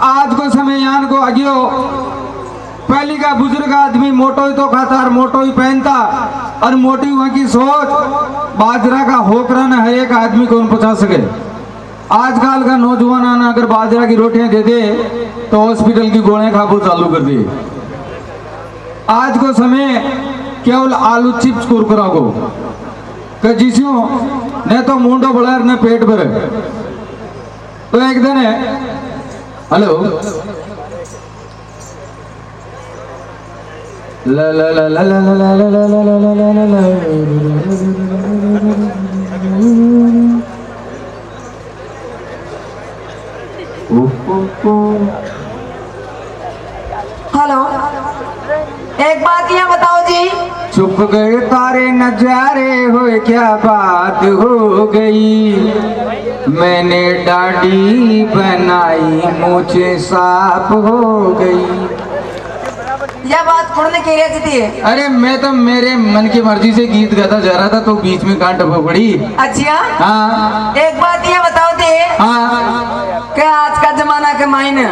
आज को समय यान को आगियो पहली का बुजुर्ग आदमी मोटो ही तो खाता और मोटो ही पहनता और मोटी वहां की सोच बाजरा का होकरा न है एक आदमी कौन पहुंचा सके। आजकल का नौजवान आना अगर बाजरा की रोटियां दे दे तो हॉस्पिटल की गोलियां खाबो चालू कर दिए। आज को समय केवल आलू चिप्स कुरकुरा को जिसू न तो मुंडो बड़ा न पेट भरे। तो एक दिन है हेलो ला ला ला ला ला ला ला ला ला ला ला ला ला। हेलो, एक बात ये बताओ जी। चुप गए तारे नजारे हो क्या बात हो गई। मैंने दाढ़ी बनाई मुझे साफ हो गई। यह बात कौन ने कह रही थी? अरे मैं तो मेरे मन की मर्जी से गीत गाता जा रहा था तो बीच में कांट पड़ी। अच्छा हाँ एक बात ये बताओ थे हाँ कि आज का जमाना के मायने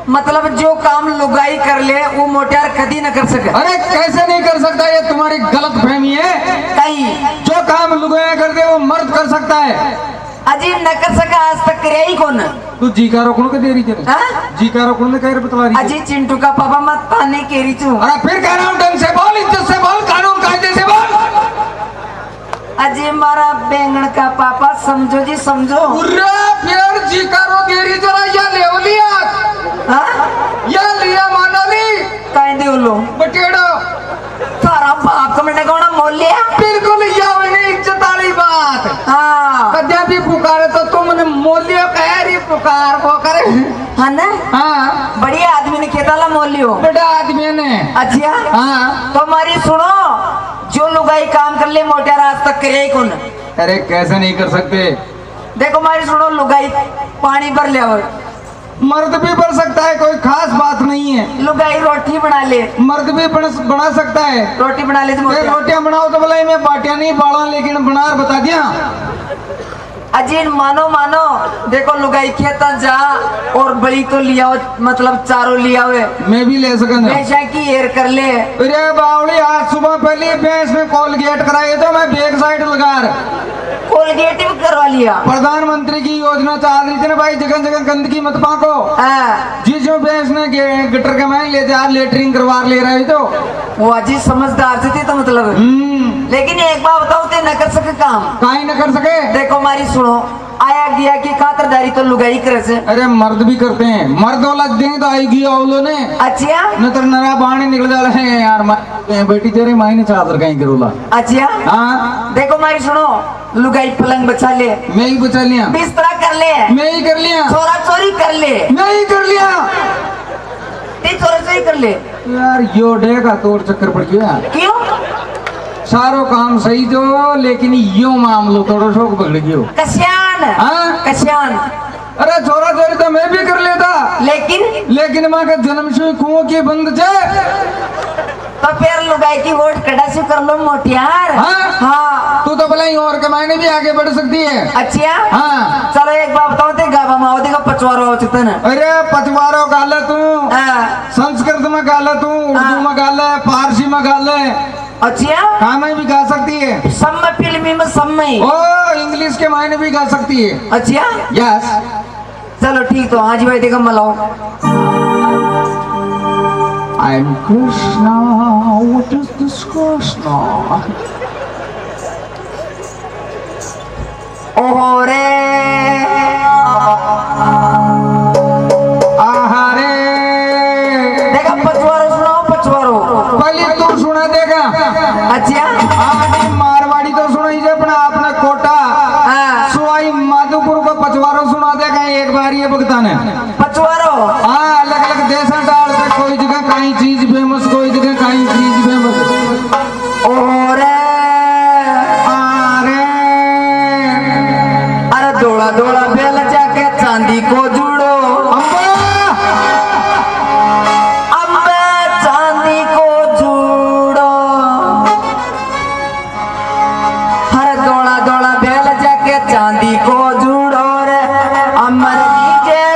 मतलब जो काम लुगाई कर ले वो मोटियार कभी न कर सके। अरे कैसे नहीं कर सकता, ये तुम्हारी गलत फहमी है। कहीं जो काम लुगाया कर दे वो मर्द कर सकता है। अजी न कर सका आज तक करे ही कौन। तू जी का रोकने को दे रही थी। जी का रोकने में कह रही बतला रही। अजी चिंटू का पापा मत ताने कह रही तू। अरे फिर कह रहा हूँ ढंग से बोल, इज्जत से बोल, कानून कायदे से बोल। अजी मारा बैंगन का पापा समझो जी समझो। फिर जी का रो दे रही जरा या ले लिया या लिया माना ली कहीं दे लो बटेड़ो तारा बाप का मैंने कौन मोल लिया। बिल्कुल इज्जत वाली बात। हाँ कद्या भी पुकारे तो तुमने मोलियो कह रही पुकार वो करे। हाँ ना हाँ बढ़िया आदमी ने खेताला मोल लियो बड़ा आदमी ने। अच्छा हाँ तो हमारी सुनो, जो लुगाई काम कर ले मोटियार आज तक करे ही कौन। अरे कैसे नहीं कर सकते। देखो हमारी सुनो, लुगाई पानी भर ले और मर्द भी बन सकता है, कोई खास बात नहीं है। लुगाई रोटी बना ले, मर्द भी बना सकता है। रोटी बना ले तो रोटियां बनाओ तो बोला मैं बाटियां नहीं बाड़ा लेकिन बना बता दिया। अजीन मानो मानो देखो लुगाई खेता जा और बड़ी तो लिया हो, मतलब चारों लिया हुए मैं भी ले सकूं। पैसा की एर कर ले। अरे बावली आज सुबह पहले भैंस में कोलगेट कराई तो मैं बैक साइड लगा कोलगेट भी करवा लिया। प्रधानमंत्री की योजना चाल रही थी ना भाई, जगह जगह गंदगी मत फाको। जिसमें भैंस ने गटर के मैं ले जा लेटरिंग करवा ले रहे तो वो अजी समझदार से थी तो मतलब। लेकिन एक बात बताओ ते न कर सके काम काहे न कर सके। देखो हमारी सुनो, आया गया की खातरदारी तो लुगाई करे से। अरे मर्द भी करते हैं, मर्द लग देंगे तो आएगी औलो ने। अच्छा न तो नरा बाणे निकल जा रहे हैं यार बेटी तेरे माई ने चादर कहीं करोला। अच्छा हाँ देखो हमारी सुनो, लुगाई पलंग बचा ले, मैं ही बचा लिया। बिस्तरा कर ले, मैं ही कर लिया। चोरा चोरी कर ले, मैं ही कर लिया। चोरा चोरी कर ले यार यो डे का तोड़ चक्कर पड़ गया। क्यों? सारो काम सही जो लेकिन यो मामलो थोड़ा शौक पकड़ गयो। कश्यान कश्यान। अरे छोरा चोरी तो मैं भी कर लेता लेकिन माँ का जन्म से कुओं की बंद छे तो फिर लुगाई की वोट कड़ासी कर लो मोटियार। हाँ तू तो भला ही और कमाने भी आगे बढ़ सकती है। अच्छा हाँ चलो एक बात बताओ ते गाबा माओदी का पचवारो चितन। अरे पचवारो गाले तू संस्कृत में गाले तू, उर्दू में गाले, फारसी में गाले। अच्छा हाँ मैं भी गा सकती है। सब में फिल्मी में सब में। ओ इंग्लिश के मायने भी गा सकती है। अच्छा यस चलो ठीक तो आज भाई देखो मलाओ। I'm Krishna, what is this Krishna? ओहो रे आहारे देखा पचवारो सुनाओ पचवारो। पहले तू सुना देगा। अच्छा आज मारवाड़ी तो सुना ही अपना अपना कोटा सुवाई माधोपुर को पचवारो सुना देगा एक बार ये भुगतान है। पचवारो हाँ अलग अलग देश डाल पे कोई जगह कहीं चीज फेमस, कोई जगह कहीं चीज फेमस। ओहो रे अरे दौड़ा दौड़ा बेल जाके चांदी को जुड़ो। अम्बे चांदी को जुड़ो। हर दौड़ा दौड़ा बेल जाके चांदी को जुड़ो रे अमर रे।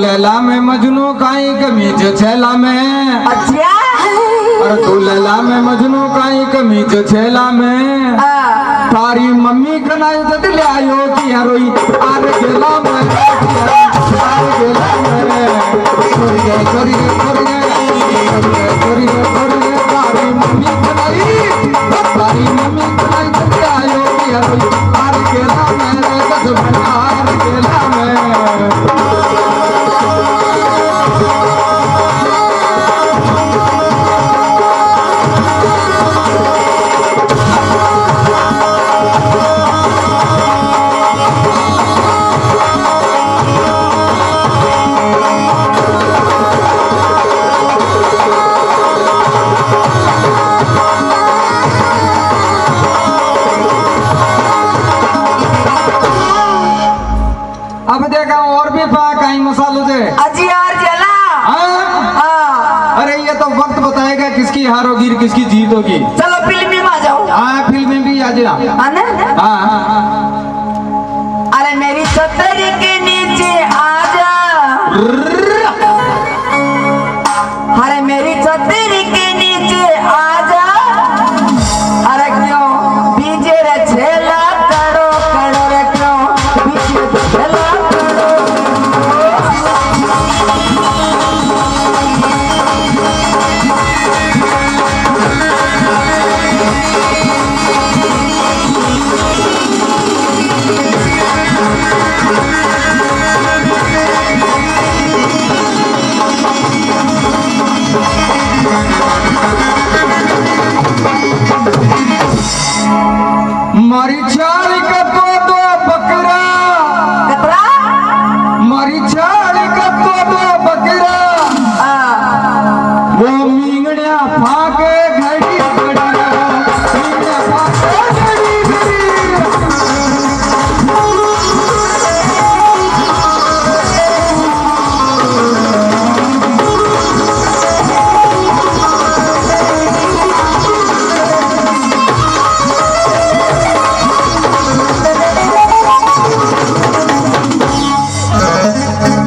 लैला में मजनू काई कमीज छेला में। अच्छा अरे तू लैला में मजनू काई कमीज छेला में। तारी मम्मी कनाई जद ले आयो की हरोई आर गेला में आर गेला में छोरी गे छोरी गे छोरी गे छोरी गे छोरी गे तारी मम्मी कनाई जद ले आयो की हरोई आर गेला में कद आर गेला में। अब देखा और भी पा कहीं मसालों से अजी यार जला। हाँ। अरे ये तो वक्त बताएगा किसकी हार होगी किसकी जीत होगी। चलो फिल्म में आ जाओ। हाँ फिल्म में भी आ जा। हाँ अरे मेरी छतरी के नीचे आ जा। अरे मेरी छतरी के नीचे आ जा। अरे क्यों बीजे रे छेला करो करो रे क्यों बीजे रे छेला करो। मारी चाल का तो बकरा कतरा मारी चाल का तो बकरा वो मींगड़िया फाके घड़ी घड़ी मींगड़िया फाके घड़ी घड़ी।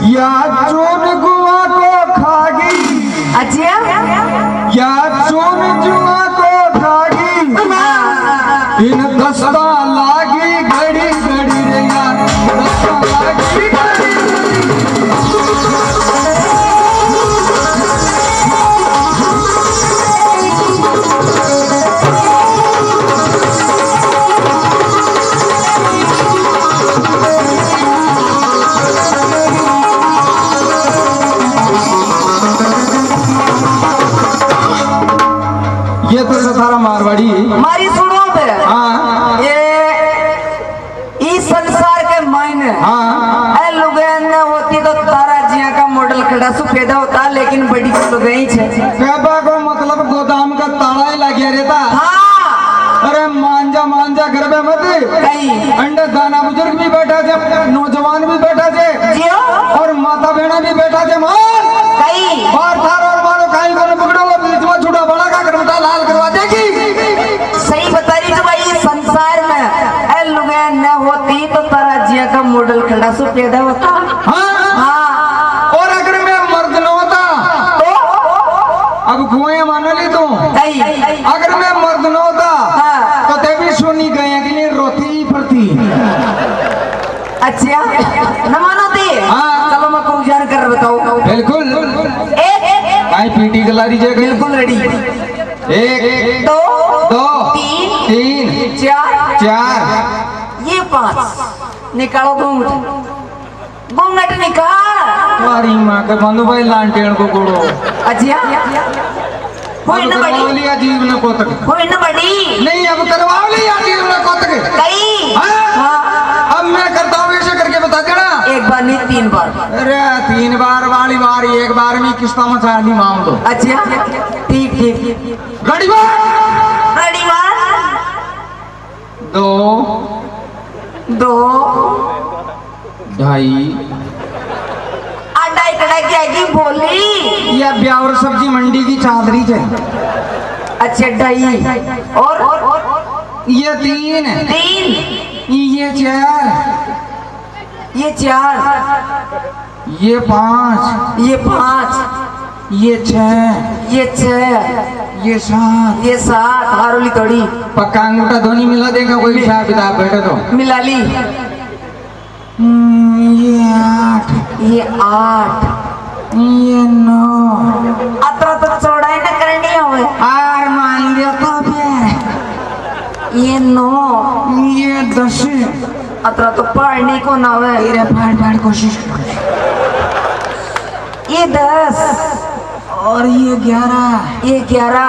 या चोन गुआ को खागी अच्छा या चोन जुआ को खागी इन दस्ता लागी घड़ी घड़ी रे यार दस्ता लागी घड़ी ये तो सारा मारवाड़ी। मारी सुनो बे। हाँ ये इस संसार के मायने हाँ लुगाई न होती तो तारा जिया का मॉडल खड़ा सु पैदा होता लेकिन बड़ी लुगाई छे। कहबा को मतलब गोदाम का ताला ही लग गया रहता। हाँ अरे मांजा घर में मत कहीं अंडे दाना बुजुर्ग भी बैठा थे नौजवान भी बैठा थे जियो और माता बहना भी बैठा थे मान कहीं बार थार और मारो कहीं को पकड़ो बीच में छूटा बड़ा का करवटा लाल करवा देगी। सही बता रही तो भाई इस संसार में लुगाई न होती तो तारा जिया का मॉडल खड़ा सु पैदा होता। हाँ हाँ और अगर मैं मर्द न होता तो अब कुएं मान ली तू कहीं अगर मैं मर्द न होता हाँ। तो ते भी सुनी गए कि नहीं रोती पड़ती। अच्छा न मानो थे। हाँ। चलो मैं कुछ जान कर बताओ। बिल्कुल काई पीटी गलारी जगह बिल्कुल रेडी। एक दो दो तीन तीन चार चार ये 5 निकालो घूंघट घूंघट निकाल। तुम्हारी माँ के बंधु भाई लांटेन को कोड़ो अच्छा कोई न बड़ी लिया जीव ने कोतक कोई न बड़ी नहीं अब करवा लिया जीव ने कोतक। कहीं अब मैं करता हूँ ऐसे करके बता देना। एक बार नहीं 3 बार। अरे 3 बार वाली बार एक बार में किस्ता मचा दी मांग दो। अच्छा ठीक ठीक गाड़ी बार रेडी 1 2 2 ढाई अडाई कड़ाई क्या की बोली। यह ब्यावर सब्जी मंडी की चादरी है। अच्छा 2.5 और ये 3 3 ये 4 ये 4 ये 5, ये 5, ये 6, ये 6, ये 7। ये 7। हारोली थोड़ी पक्का अंगूठा धोनी मिला देगा कोई हिसाब किताब बैठे तो। मिला ली। ये 8, ये 8, ये 9। अतरा तो चौड़ाई न करनी होवे। आर मान लिया तो ये 9, ये 10। अतरा तो पढ़ने को ना होवे। तेरे फाड़ कोशिश। ये 10 और ये 11। ये 11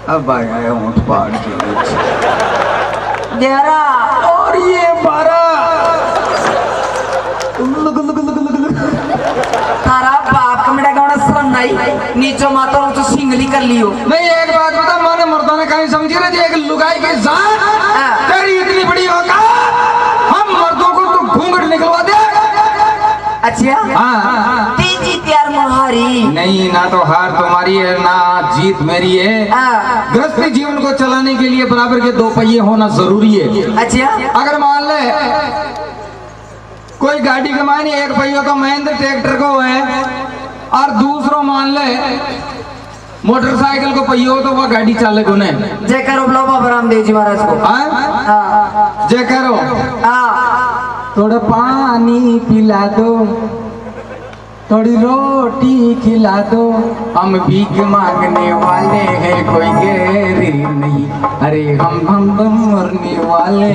अब आया ऊँट पहाड़ के बीच। 11 और ये 12। तारा बाप का मेरा गाना शर्म नहीं। नीचो माता ऊंचो सिंगली कर लियो। नहीं एक बात बता, माने मर्दों ने कहीं समझी रही थी एक लुगाई की जान तेरी इतनी बड़ी औकात, हम मर्दों को तो घूंघट निकलवा दे। अच्छा हाँ। तेजी त्यार मुहारी। नहीं, ना तो हार तुम्हारी है ना जीत मेरी है। गृहस्थी जीवन को चलाने के लिए बराबर के 2 पहिए होना जरूरी है। अच्छा अगर मान ले कोई गाड़ी कमानी, एक पहिया तो महेंद्र ट्रैक्टर को है और दूसरो मान ले मोटरसाइकिल को पहिया हो तो वह गाड़ी चालक होने। जय करो बोलो बाबा रामदेव जी महाराज को। हाँ? जय करो। थोड़ा पानी पिला दो, थोड़ी रोटी खिला दो, हम भीख मांगने वाले हैं, कोई गैर नहीं, अरे हम मरने वाले।